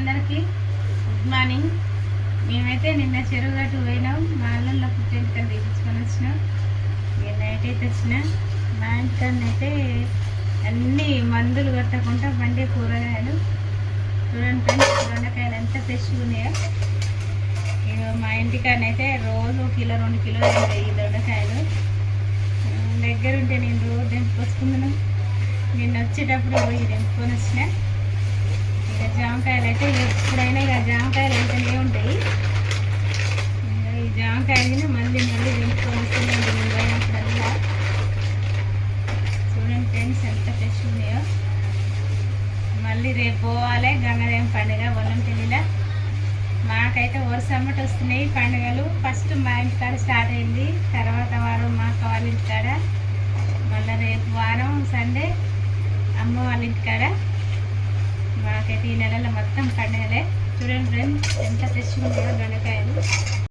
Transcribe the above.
అందరికీ good morning. మేమైతే నిన్న చెరువు గట్టు పోయినాం. మా అల్లంలో పుట్టెంటుకలు తీపించుకొని వచ్చినాం. నైట్ అయితే వచ్చిన మా ఇంటికన్నైతే అన్నీ మందులు కట్టకుండా పండే కూరగాయలు చూడండి ఫ్రెండ్స్. దొండకాయలు ఎంత ఫ్రెష్గా ఉన్నాయో. మా ఇంటికాడనైతే రోజు కిలో 2 కిలోలు ఉంటాయి ఈ దొండకాయలు. దగ్గరుంటే నేను రోజు తెంపుకొచ్చుకున్నాను. నిన్న వచ్చేటప్పుడు పోయి తెంపుకొని వచ్చిన. ఇక జామకాయలు అయితే ఎప్పుడైనా ఇక జామకాయలు వెళ్తూనే ఉంటాయి. ఈ జామకాయలు మళ్ళీ తెంపుకొని వస్తున్నాయి నేను పోయినప్పుడల్లా. చూడండి ఫ్రెండ్స్ ఎంత ఫ్రెష్ ఉన్నాయో. మళ్ళీ రేపు పోవాలి గంగదేం పండుగ వల్లంపల్లిలో. మాకైతే వరుసమ్మట వస్తున్నాయి పండుగలు. ఫస్ట్ మా ఇంటికాడ స్టార్ట్ అయింది, తర్వాత వారం మా అక్క వాళ్ళ ఇంటికాడ, మళ్ళీ రేపు వారం సండే అమ్మ వాళ్ళ ఇంటికాడ. మాకైతే ఈ నెలలో మొత్తం పండుగలే. చూడండి ఫ్రెండ్స్ ఎంత ఫ్రెష్గా ఉన్నాయో దొండకాయ.